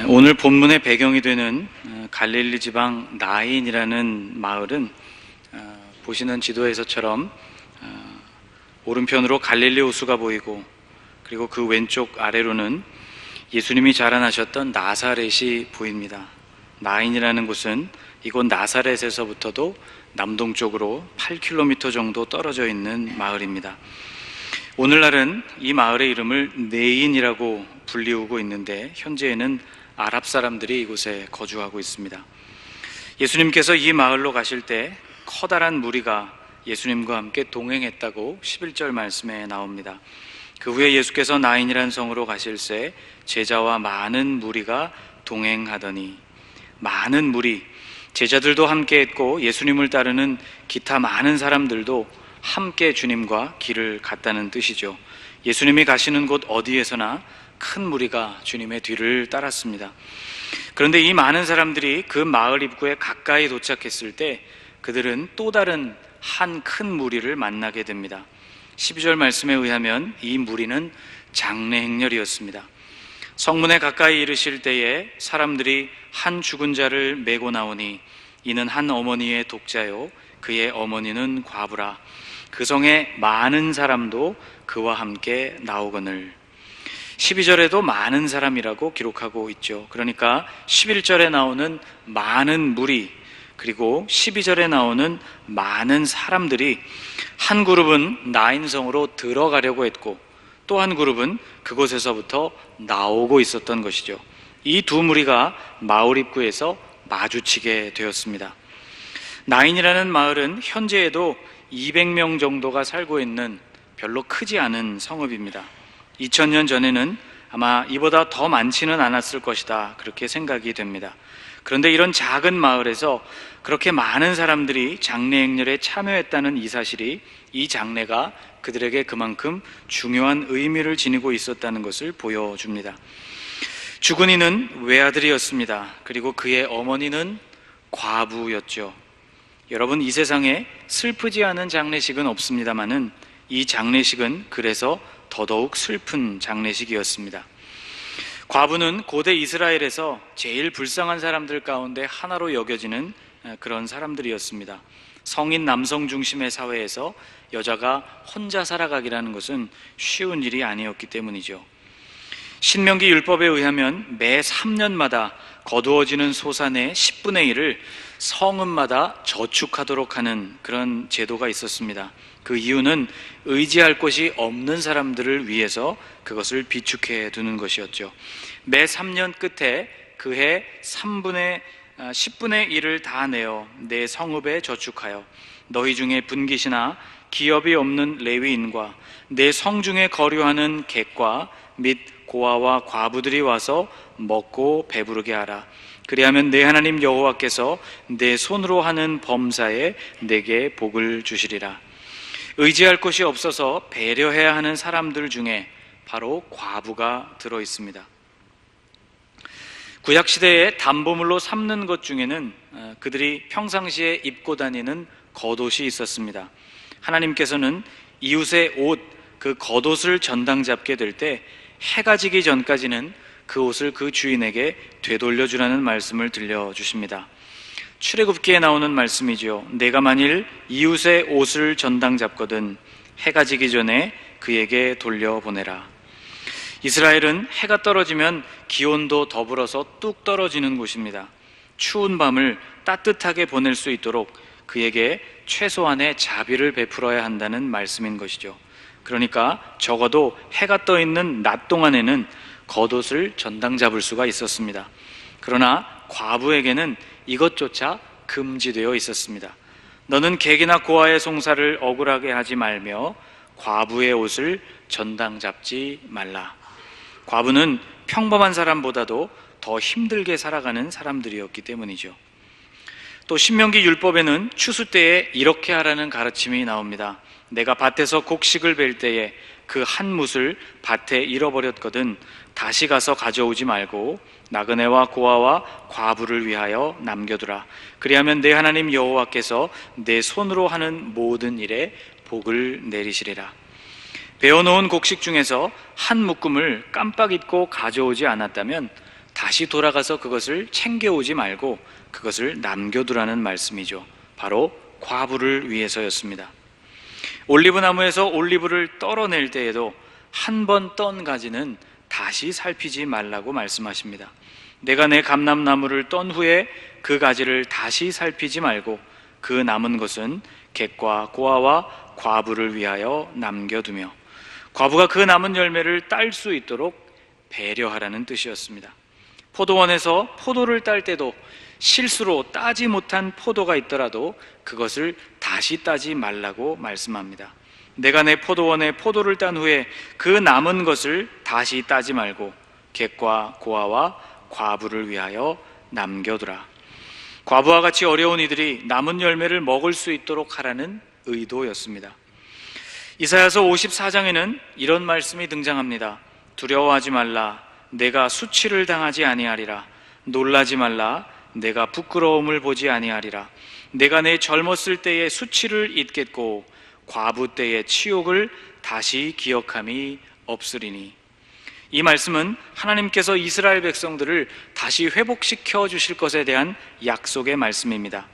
오늘 본문의 배경이 되는 갈릴리 지방 나인이라는 마을은 보시는 지도에서처럼 오른편으로 갈릴리 호수가 보이고, 그리고 그 왼쪽 아래로는 예수님이 자라나셨던 나사렛이 보입니다. 나인이라는 곳은 이곳 나사렛에서부터도 남동쪽으로 8km 정도 떨어져 있는 마을입니다. 오늘날은 이 마을의 이름을 네인이라고 불리우고 있는데, 현재에는 아랍 사람들이 이곳에 거주하고 있습니다. 예수님께서 이 마을로 가실 때 커다란 무리가 예수님과 함께 동행했다고 11절 말씀에 나옵니다. 그 후에 예수께서 나인이라는 성으로 가실새 제자와 많은 무리가 동행하더니, 많은 무리, 제자들도 함께 했고 예수님을 따르는 기타 많은 사람들도 함께 주님과 길을 갔다는 뜻이죠. 예수님이 가시는 곳 어디에서나 큰 무리가 주님의 뒤를 따랐습니다. 그런데 이 많은 사람들이 그 마을 입구에 가까이 도착했을 때 그들은 또 다른 한 큰 무리를 만나게 됩니다. 12절 말씀에 의하면 이 무리는 장례 행렬이었습니다. 성문에 가까이 이르실 때에 사람들이 한 죽은 자를 메고 나오니 이는 한 어머니의 독자요 그의 어머니는 과부라. 그 성에 많은 사람도 그와 함께 나오거늘. 12절에도 많은 사람이라고 기록하고 있죠. 그러니까 11절에 나오는 많은 무리, 그리고 12절에 나오는 많은 사람들이 한 그룹은 나인성으로 들어가려고 했고 또 한 그룹은 그곳에서부터 나오고 있었던 것이죠. 이 두 무리가 마을 입구에서 마주치게 되었습니다. 나인이라는 마을은 현재에도 200명 정도가 살고 있는 별로 크지 않은 성읍입니다. 2000년 전에는 아마 이보다 더 많지는 않았을 것이다, 그렇게 생각이 됩니다. 그런데 이런 작은 마을에서 그렇게 많은 사람들이 장례 행렬에 참여했다는 이 사실이, 이 장례가 그들에게 그만큼 중요한 의미를 지니고 있었다는 것을 보여줍니다. 죽은 이는 외아들이었습니다. 그리고 그의 어머니는 과부였죠. 여러분, 이 세상에 슬프지 않은 장례식은 없습니다마는 이 장례식은 그래서 더더욱 슬픈 장례식이었습니다. 과부는 고대 이스라엘에서 제일 불쌍한 사람들 가운데 하나로 여겨지는 그런 사람들이었습니다. 성인 남성 중심의 사회에서 여자가 혼자 살아가기라는 것은 쉬운 일이 아니었기 때문이죠. 신명기 율법에 의하면 매 3년마다 거두어지는 소산의 10분의 1을 성읍마다 저축하도록 하는 그런 제도가 있었습니다. 그 이유는 의지할 곳이 없는 사람들을 위해서 그것을 비축해 두는 것이었죠. 매 3년 끝에 그해 10분의 1을 다 내어 내 성읍에 저축하여 너희 중에 분깃이나 기업이 없는 레위인과 내 성 중에 거류하는 객과 및 고아와 과부들이 와서 먹고 배부르게 하라. 그리하면 내 하나님 여호와께서 내 손으로 하는 범사에 내게 복을 주시리라. 의지할 곳이 없어서 배려해야 하는 사람들 중에 바로 과부가 들어 있습니다. 구약시대에 담보물로 삼는 것 중에는 그들이 평상시에 입고 다니는 겉옷이 있었습니다. 하나님께서는 이웃의 옷, 그 겉옷을 전당 잡게 될 때 해가 지기 전까지는 그 옷을 그 주인에게 되돌려주라는 말씀을 들려주십니다. 출애굽기에 나오는 말씀이죠. 내가 만일 이웃의 옷을 전당 잡거든 해가 지기 전에 그에게 돌려보내라. 이스라엘은 해가 떨어지면 기온도 더불어서 뚝 떨어지는 곳입니다. 추운 밤을 따뜻하게 보낼 수 있도록 그에게 최소한의 자비를 베풀어야 한다는 말씀인 것이죠. 그러니까 적어도 해가 떠 있는 낮 동안에는 겉옷을 전당 잡을 수가 있었습니다. 그러나 과부에게는 이것조차 금지되어 있었습니다. 너는 객이나 고아의 송사를 억울하게 하지 말며 과부의 옷을 전당 잡지 말라. 과부는 평범한 사람보다도 더 힘들게 살아가는 사람들이었기 때문이죠. 또 신명기 율법에는 추수 때에 이렇게 하라는 가르침이 나옵니다. 내가 밭에서 곡식을 벨 때에 그 한 뭇을 밭에 잃어버렸거든 다시 가서 가져오지 말고 나그네와 고아와 과부를 위하여 남겨두라. 그리하면 내 하나님 여호와께서 내 손으로 하는 모든 일에 복을 내리시리라. 베어놓은 곡식 중에서 한 묶음을 깜빡 잊고 가져오지 않았다면 다시 돌아가서 그것을 챙겨오지 말고 그것을 남겨두라는 말씀이죠. 바로 과부를 위해서였습니다. 올리브나무에서 올리브를 떨어낼 때에도 한 번 떤 가지는 다시 살피지 말라고 말씀하십니다. 내가 내 감람나무를 떤 후에 그 가지를 다시 살피지 말고 그 남은 것은 객과 고아와 과부를 위하여 남겨두며 과부가 그 남은 열매를 딸 수 있도록 배려하라는 뜻이었습니다. 포도원에서 포도를 딸 때도 실수로 따지 못한 포도가 있더라도 그것을 다시 따지 말라고 말씀합니다. 내가 내 포도원에 포도를 딴 후에 그 남은 것을 다시 따지 말고 객과 고아와 과부를 위하여 남겨두라. 과부와 같이 어려운 이들이 남은 열매를 먹을 수 있도록 하라는 의도였습니다. 이사야서 54장에는 이런 말씀이 등장합니다. 두려워하지 말라. 내가 수치를 당하지 아니하리라. 놀라지 말라. 내가 부끄러움을 보지 아니하리라. 내가 내 젊었을 때의 수치를 잊겠고 과부 때의 치욕을 다시 기억함이 없으리니. 이 말씀은 하나님께서 이스라엘 백성들을 다시 회복시켜 주실 것에 대한 약속의 말씀입니다.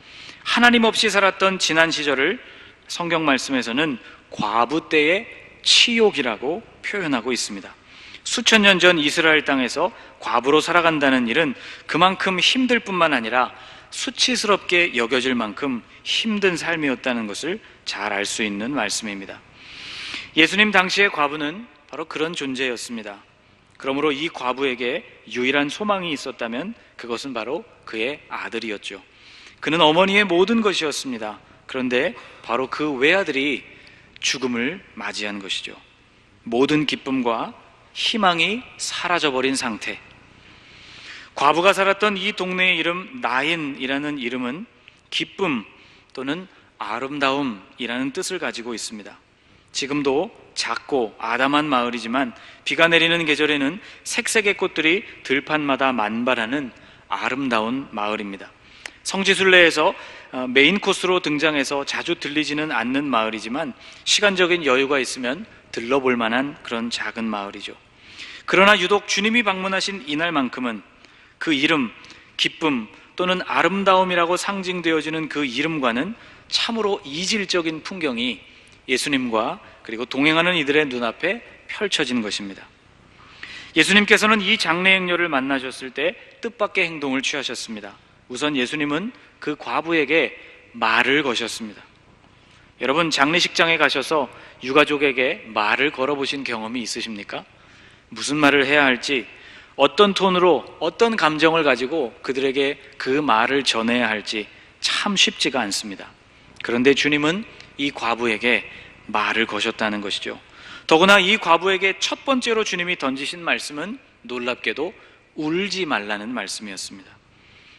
하나님 없이 살았던 지난 시절을 성경 말씀에서는 과부 때의 치욕이라고 표현하고 있습니다. 수천 년 전 이스라엘 땅에서 과부로 살아간다는 일은 그만큼 힘들 뿐만 아니라 수치스럽게 여겨질 만큼 힘든 삶이었다는 것을 잘 알 수 있는 말씀입니다. 예수님 당시의 과부는 바로 그런 존재였습니다. 그러므로 이 과부에게 유일한 소망이 있었다면 그것은 바로 그의 아들이었죠. 그는 어머니의 모든 것이었습니다. 그런데 바로 그 외아들이 죽음을 맞이한 것이죠. 모든 기쁨과 희망이 사라져버린 상태. 과부가 살았던 이 동네의 이름 나인이라는 이름은 기쁨 또는 아름다움이라는 뜻을 가지고 있습니다. 지금도 작고 아담한 마을이지만 비가 내리는 계절에는 색색의 꽃들이 들판마다 만발하는 아름다운 마을입니다. 성지순례에서 메인 코스로 등장해서 자주 들리지는 않는 마을이지만 시간적인 여유가 있으면 들러볼 만한 그런 작은 마을이죠. 그러나 유독 주님이 방문하신 이날만큼은 그 이름, 기쁨 또는 아름다움이라고 상징되어지는 그 이름과는 참으로 이질적인 풍경이 예수님과 그리고 동행하는 이들의 눈앞에 펼쳐진 것입니다. 예수님께서는 이 장래행녀를 만나셨을 때 뜻밖의 행동을 취하셨습니다. 우선 예수님은 그 과부에게 말을 거셨습니다. 여러분, 장례식장에 가셔서 유가족에게 말을 걸어보신 경험이 있으십니까? 무슨 말을 해야 할지, 어떤 톤으로 어떤 감정을 가지고 그들에게 그 말을 전해야 할지 참 쉽지가 않습니다. 그런데 주님은 이 과부에게 말을 거셨다는 것이죠. 더구나 이 과부에게 첫 번째로 주님이 던지신 말씀은 놀랍게도 울지 말라는 말씀이었습니다.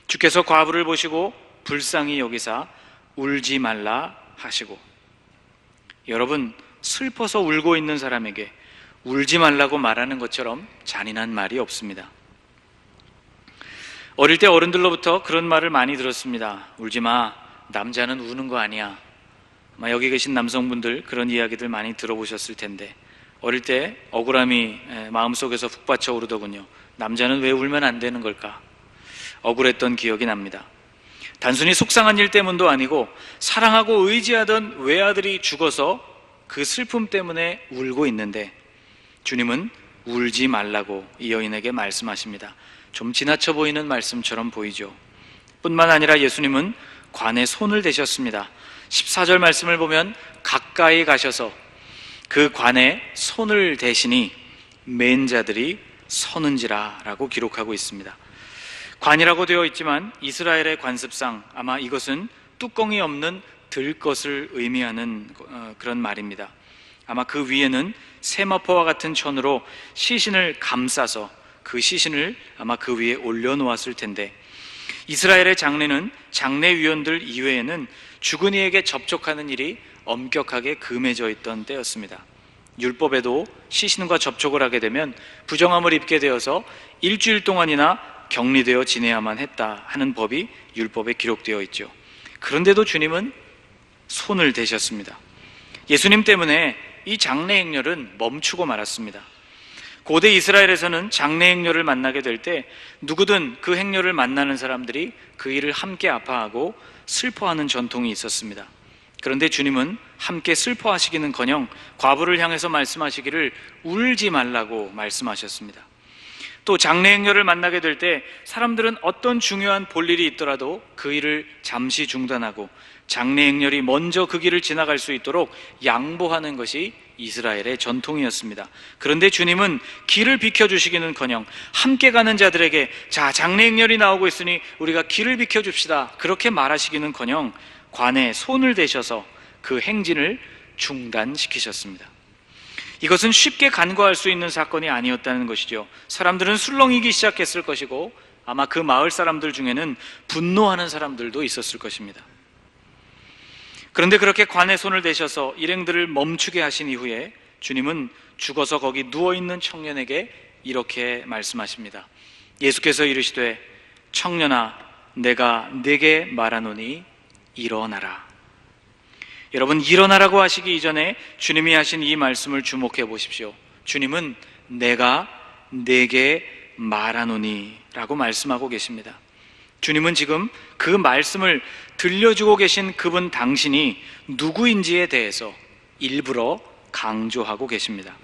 주께서 과부를 보시고 불쌍히 여기사 울지 말라 하시고, 여러분, 슬퍼서 울고 있는 사람에게 울지 말라고 말하는 것처럼 잔인한 말이 없습니다. 어릴 때 어른들로부터 그런 말을 많이 들었습니다. 울지 마, 남자는 우는 거 아니야. 아마 여기 계신 남성분들 그런 이야기들 많이 들어보셨을 텐데 어릴 때 억울함이 마음속에서 북받쳐 오르더군요. 남자는 왜 울면 안 되는 걸까? 억울했던 기억이 납니다. 단순히 속상한 일 때문도 아니고 사랑하고 의지하던 외아들이 죽어서 그 슬픔 때문에 울고 있는데 주님은 울지 말라고 이 여인에게 말씀하십니다. 좀 지나쳐 보이는 말씀처럼 보이죠. 뿐만 아니라 예수님은 관에 손을 대셨습니다. 14절 말씀을 보면 가까이 가셔서 그 관에 손을 대시니 맨 자들이 서는지라 라고 기록하고 있습니다. 관이라고 되어 있지만 이스라엘의 관습상 아마 이것은 뚜껑이 없는 들것을 의미하는 그런 말입니다. 아마 그 위에는 세마포와 같은 천으로 시신을 감싸서 그 시신을 아마 그 위에 올려놓았을 텐데, 이스라엘의 장례는 장례위원들 이외에는 죽은 이에게 접촉하는 일이 엄격하게 금해져 있던 때였습니다. 율법에도 시신과 접촉을 하게 되면 부정함을 입게 되어서 일주일 동안이나 격리되어 지내야만 했다 하는 법이 율법에 기록되어 있죠. 그런데도 주님은 손을 대셨습니다. 예수님 때문에 이 장례 행렬은 멈추고 말았습니다. 고대 이스라엘에서는 장래 행렬을 만나게 될 때 누구든 그 행렬을 만나는 사람들이 그 일을 함께 아파하고 슬퍼하는 전통이 있었습니다. 그런데 주님은 함께 슬퍼하시기는커녕 과부를 향해서 말씀하시기를 울지 말라고 말씀하셨습니다. 또 장래 행렬을 만나게 될 때 사람들은 어떤 중요한 볼일이 있더라도 그 일을 잠시 중단하고 장래 행렬이 먼저 그 길을 지나갈 수 있도록 양보하는 것이 이스라엘의 전통이었습니다. 그런데 주님은 길을 비켜주시기는커녕 함께 가는 자들에게 자, 장래 행렬이 나오고 있으니 우리가 길을 비켜줍시다, 그렇게 말하시기는커녕 관에 손을 대셔서 그 행진을 중단시키셨습니다. 이것은 쉽게 간과할 수 있는 사건이 아니었다는 것이죠. 사람들은 술렁이기 시작했을 것이고 아마 그 마을 사람들 중에는 분노하는 사람들도 있었을 것입니다. 그런데 그렇게 관에 손을 대셔서 일행들을 멈추게 하신 이후에 주님은 죽어서 거기 누워있는 청년에게 이렇게 말씀하십니다. 예수께서 이르시되 청년아, 내가 네게 말하노니 일어나라. 여러분, 일어나라고 하시기 이전에 주님이 하신 이 말씀을 주목해 보십시오. 주님은 내가 네게 말하노니 라고 말씀하고 계십니다. 주님은 지금 그 말씀을 들려주고 계신 그분 당신이 누구인지에 대해서 일부러 강조하고 계십니다.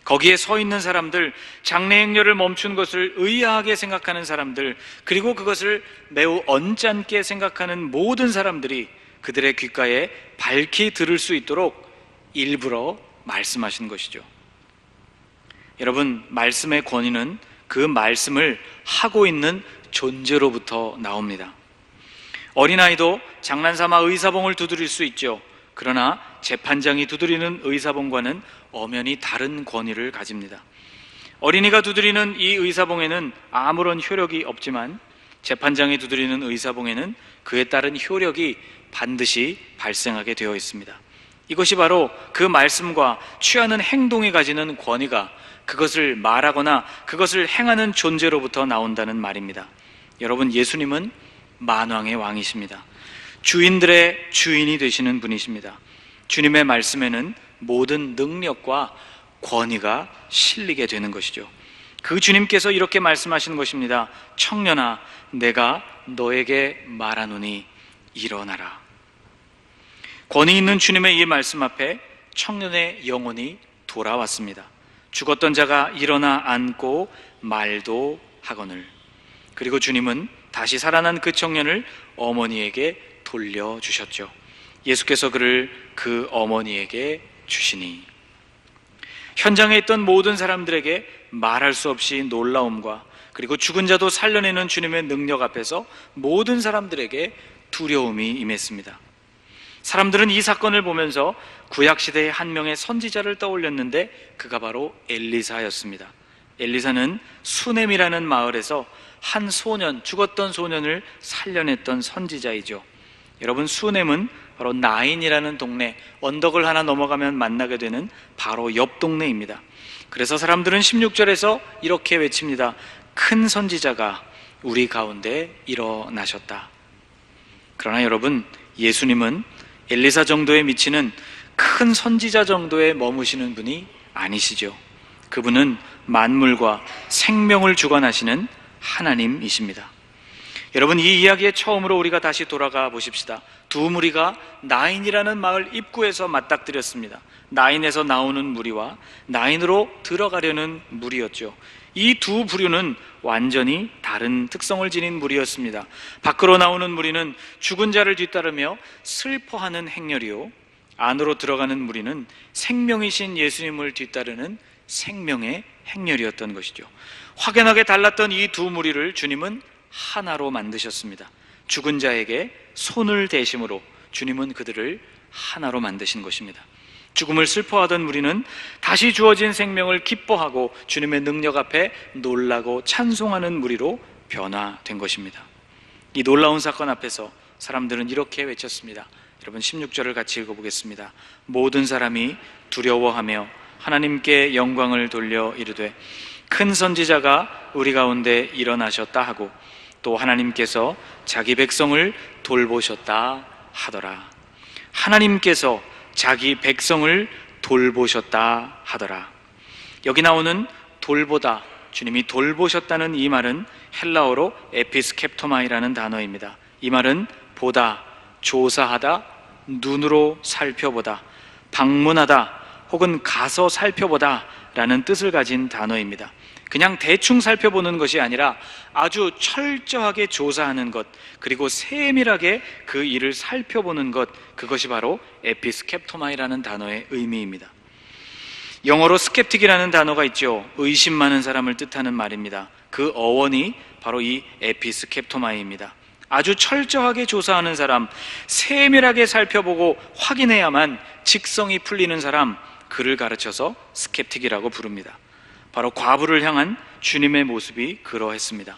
거기에 서 있는 사람들, 장래 행렬을 멈춘 것을 의아하게 생각하는 사람들, 그리고 그것을 매우 언짢게 생각하는 모든 사람들이 그들의 귓가에 밝히 들을 수 있도록 일부러 말씀하신 것이죠. 여러분, 말씀의 권위는 그 말씀을 하고 있는 존재로부터 나옵니다. 어린아이도 장난삼아 의사봉을 두드릴 수 있죠. 그러나 재판장이 두드리는 의사봉과는 엄연히 다른 권위를 가집니다. 어린이가 두드리는 이 의사봉에는 아무런 효력이 없지만 재판장이 두드리는 의사봉에는 그에 따른 효력이 반드시 발생하게 되어 있습니다. 이것이 바로 그 말씀과 취하는 행동이 가지는 권위가 그것을 말하거나 그것을 행하는 존재로부터 나온다는 말입니다. 여러분, 예수님은 만왕의 왕이십니다. 주인들의 주인이 되시는 분이십니다. 주님의 말씀에는 모든 능력과 권위가 실리게 되는 것이죠. 그 주님께서 이렇게 말씀하시는 것입니다. 청년아, 내가 너에게 말하노니 일어나라. 권위 있는 주님의 이 말씀 앞에 청년의 영혼이 돌아왔습니다. 죽었던 자가 일어나 앉고 말도 하거늘. 그리고 주님은 다시 살아난 그 청년을 어머니에게 돌려주셨죠. 예수께서 그를 그 어머니에게 주시니 현장에 있던 모든 사람들에게 말할 수 없이 놀라움과 그리고 죽은 자도 살려내는 주님의 능력 앞에서 모든 사람들에게 두려움이 임했습니다. 사람들은 이 사건을 보면서 구약시대의 한 명의 선지자를 떠올렸는데 그가 바로 엘리사였습니다. 엘리사는 수넴이라는 마을에서 한 소년, 죽었던 소년을 살려냈던 선지자이죠. 여러분, 수넴은 바로 나인이라는 동네, 언덕을 하나 넘어가면 만나게 되는 바로 옆 동네입니다. 그래서 사람들은 16절에서 이렇게 외칩니다. 큰 선지자가 우리 가운데 일어나셨다. 그러나 여러분, 예수님은 엘리사 정도에 미치는 큰 선지자 정도에 머무시는 분이 아니시죠. 그분은 만물과 생명을 주관하시는 하나님이십니다. 여러분, 이 이야기의 처음으로 우리가 다시 돌아가 보십시다. 두 무리가 나인이라는 마을 입구에서 맞닥뜨렸습니다. 나인에서 나오는 무리와 나인으로 들어가려는 무리였죠. 이 두 부류는 완전히 다른 특성을 지닌 무리였습니다. 밖으로 나오는 무리는 죽은 자를 뒤따르며 슬퍼하는 행렬이요, 안으로 들어가는 무리는 생명이신 예수님을 뒤따르는 생명의 행렬이었던 것이죠. 확연하게 달랐던 이 두 무리를 주님은 하나로 만드셨습니다. 죽은 자에게 손을 대심으로 주님은 그들을 하나로 만드신 것입니다. 죽음을 슬퍼하던 무리는 다시 주어진 생명을 기뻐하고 주님의 능력 앞에 놀라고 찬송하는 무리로 변화된 것입니다. 이 놀라운 사건 앞에서 사람들은 이렇게 외쳤습니다. 여러분, 16절을 같이 읽어보겠습니다. 모든 사람이 두려워하며 하나님께 영광을 돌려 이르되 큰 선지자가 우리 가운데 일어나셨다 하고 또 하나님께서 자기 백성을 돌보셨다 하더라. 하나님께서 자기 백성을 돌보셨다 하더라. 여기 나오는 돌보다, 주님이 돌보셨다는 이 말은 헬라어로 에피스캡토마이라는 단어입니다. 이 말은 보다, 조사하다, 눈으로 살펴보다, 방문하다 혹은 가서 살펴보다 라는 뜻을 가진 단어입니다. 그냥 대충 살펴보는 것이 아니라 아주 철저하게 조사하는 것, 그리고 세밀하게 그 일을 살펴보는 것, 그것이 바로 에피스캡토마이라는 단어의 의미입니다. 영어로 스캡틱이라는 단어가 있죠. 의심 많은 사람을 뜻하는 말입니다. 그 어원이 바로 이 에피스캡토마이입니다. 아주 철저하게 조사하는 사람, 세밀하게 살펴보고 확인해야만 직성이 풀리는 사람, 그를 가르쳐서 스캡틱이라고 부릅니다. 바로 과부를 향한 주님의 모습이 그러했습니다.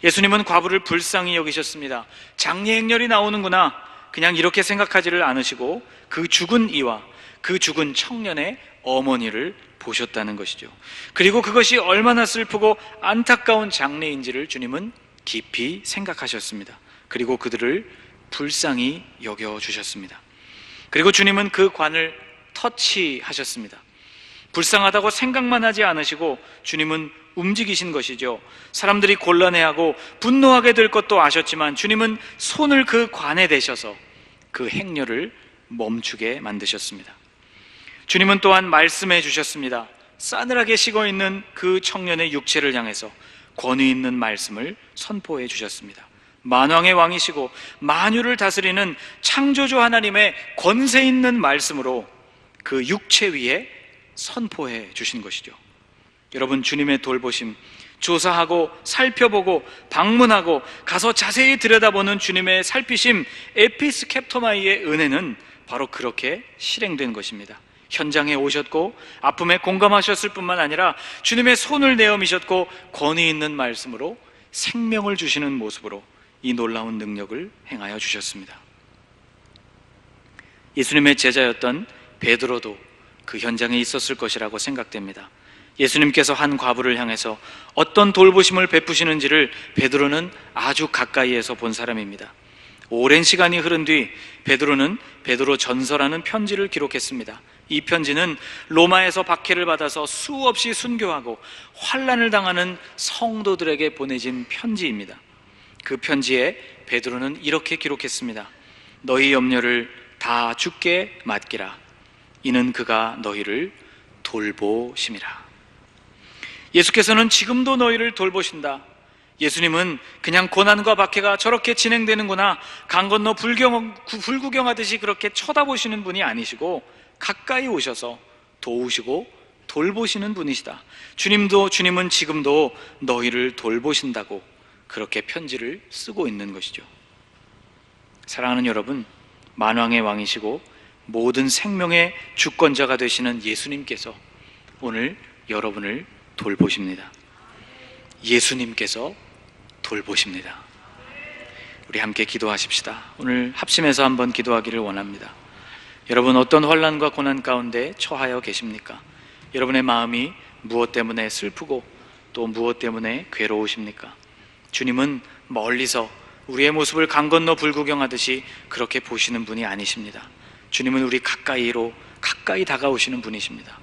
예수님은 과부를 불쌍히 여기셨습니다. 장례행렬이 나오는구나, 그냥 이렇게 생각하지를 않으시고 그 죽은 이와 그 죽은 청년의 어머니를 보셨다는 것이죠. 그리고 그것이 얼마나 슬프고 안타까운 장례인지를 주님은 깊이 생각하셨습니다. 그리고 그들을 불쌍히 여겨주셨습니다. 그리고 주님은 그 관을 터치하셨습니다. 불쌍하다고 생각만 하지 않으시고 주님은 움직이신 것이죠. 사람들이 곤란해하고 분노하게 될 것도 아셨지만 주님은 손을 그 관에 대셔서 그 행렬을 멈추게 만드셨습니다. 주님은 또한 말씀해 주셨습니다. 싸늘하게 식어있는 그 청년의 육체를 향해서 권위 있는 말씀을 선포해 주셨습니다. 만왕의 왕이시고 만유를 다스리는 창조주 하나님의 권세 있는 말씀으로 그 육체 위에 선포해 주신 것이죠. 여러분, 주님의 돌보심, 조사하고 살펴보고 방문하고 가서 자세히 들여다보는 주님의 살피심, 에피스캡토마이의 은혜는 바로 그렇게 실행된 것입니다. 현장에 오셨고 아픔에 공감하셨을 뿐만 아니라 주님의 손을 내어 미셨고 권위 있는 말씀으로 생명을 주시는 모습으로 이 놀라운 능력을 행하여 주셨습니다. 예수님의 제자였던 베드로도 그 현장에 있었을 것이라고 생각됩니다. 예수님께서 한 과부를 향해서 어떤 돌보심을 베푸시는지를 베드로는 아주 가까이에서 본 사람입니다. 오랜 시간이 흐른 뒤 베드로는 베드로 전서라는 편지를 기록했습니다. 이 편지는 로마에서 박해를 받아서 수없이 순교하고 환난을 당하는 성도들에게 보내진 편지입니다. 그 편지에 베드로는 이렇게 기록했습니다. 너희 염려를 다 주께 맡기라. 이는 그가 너희를 돌보심이라. 예수께서는 지금도 너희를 돌보신다. 예수님은 그냥 고난과 박해가 저렇게 진행되는구나, 강 건너 불구경하듯이 그렇게 쳐다보시는 분이 아니시고 가까이 오셔서 도우시고 돌보시는 분이시다. 주님은 지금도 너희를 돌보신다고 그렇게 편지를 쓰고 있는 것이죠. 사랑하는 여러분, 만왕의 왕이시고 모든 생명의 주권자가 되시는 예수님께서 오늘 여러분을 돌보십니다. 예수님께서 돌보십니다. 우리 함께 기도하십시다. 오늘 합심해서 한번 기도하기를 원합니다. 여러분, 어떤 환난과 고난 가운데 처하여 계십니까? 여러분의 마음이 무엇 때문에 슬프고 또 무엇 때문에 괴로우십니까? 주님은 멀리서 우리의 모습을 강 건너 불구경하듯이 그렇게 보시는 분이 아니십니다. 주님은 우리 가까이 다가오시는 분이십니다.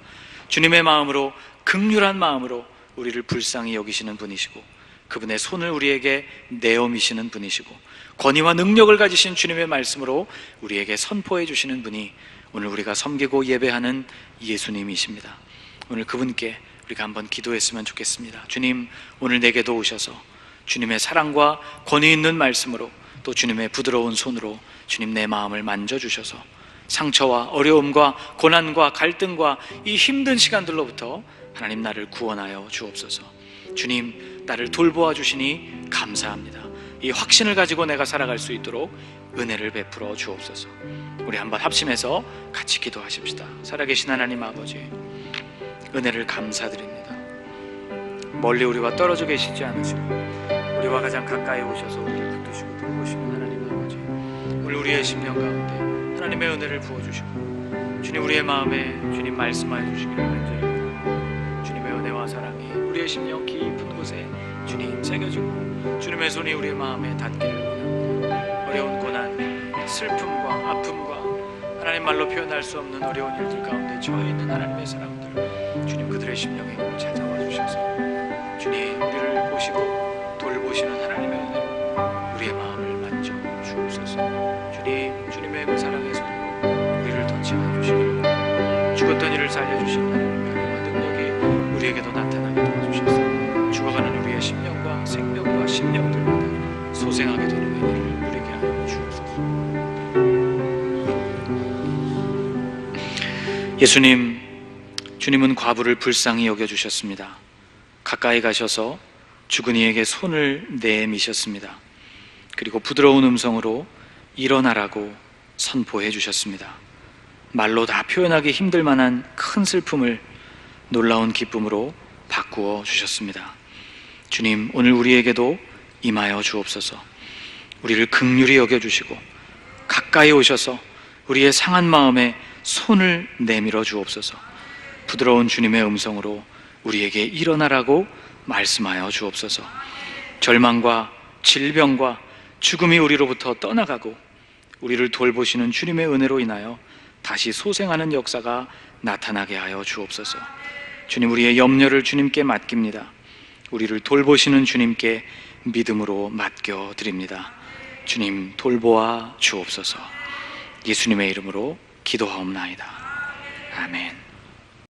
주님의 마음으로, 긍휼한 마음으로 우리를 불쌍히 여기시는 분이시고 그분의 손을 우리에게 내어 미시는 분이시고 권위와 능력을 가지신 주님의 말씀으로 우리에게 선포해 주시는 분이 오늘 우리가 섬기고 예배하는 예수님이십니다. 오늘 그분께 우리가 한번 기도했으면 좋겠습니다. 주님, 오늘 내게도 오셔서 주님의 사랑과 권위 있는 말씀으로 또 주님의 부드러운 손으로 주님 내 마음을 만져주셔서 상처와 어려움과 고난과 갈등과 이 힘든 시간들로부터 하나님 나를 구원하여 주옵소서. 주님, 나를 돌보아 주시니 감사합니다. 이 확신을 가지고 내가 살아갈 수 있도록 은혜를 베풀어 주옵소서. 우리 한번 합심해서 같이 기도하십시다. 살아계신 하나님 아버지, 은혜를 감사드립니다. 멀리 우리와 떨어져 계시지 않으시고 우리와 가장 가까이 오셔서 우리를 붙드시고 돌보시는 하나님 아버지, 오늘 우리의 심령 가운데 하나님의 은혜를 부어주시고 주님, 우리의 마음에 주님 말씀하여 주시기를 간절히 원합니다. 주님의 은혜와 사랑이 우리의 심령 깊은 곳에 주님 새겨지고 주님의 손이 우리의 마음에 닿기를 원합니다. 어려운 고난, 슬픔과 아픔과 하나님 말로 표현할 수 없는 어려운 일들 가운데 처해 있는 하나님의 사람들, 주님 그들의 심령에 찾아와 주시옵소서. 주셔서 주님, 우리를 보시고 돌보시는 하나님의 은혜로 우리의 마음을 만져 주옵소서. 주님, 주님의 그 사랑의 손으로 우리를 터치하여 주시고 죽었던 이를 살려주신 하나님의 은혜와 능력이 우리에게도 나타나게 도와주셔서 죽어가는 우리의 심령과 생명과 심령들마다 소생하게 되는 은혜를 누리게 하여 주옵소서. 예수님, 주님은 과부를 불쌍히 여겨주셨습니다. 가까이 가셔서 죽은 이에게 손을 내미셨습니다. 그리고 부드러운 음성으로 일어나라고 선포해 주셨습니다. 말로 다 표현하기 힘들 만한 큰 슬픔을 놀라운 기쁨으로 바꾸어 주셨습니다. 주님, 오늘 우리에게도 임하여 주옵소서. 우리를 긍휼히 여겨주시고 가까이 오셔서 우리의 상한 마음에 손을 내밀어 주옵소서. 부드러운 주님의 음성으로 우리에게 일어나라고 말씀하여 주옵소서. 절망과 질병과 죽음이 우리로부터 떠나가고 우리를 돌보시는 주님의 은혜로 인하여 다시 소생하는 역사가 나타나게 하여 주옵소서. 주님, 우리의 염려를 주님께 맡깁니다. 우리를 돌보시는 주님께 믿음으로 맡겨드립니다. 주님, 돌보아 주옵소서. 예수님의 이름으로 기도하옵나이다. 아멘.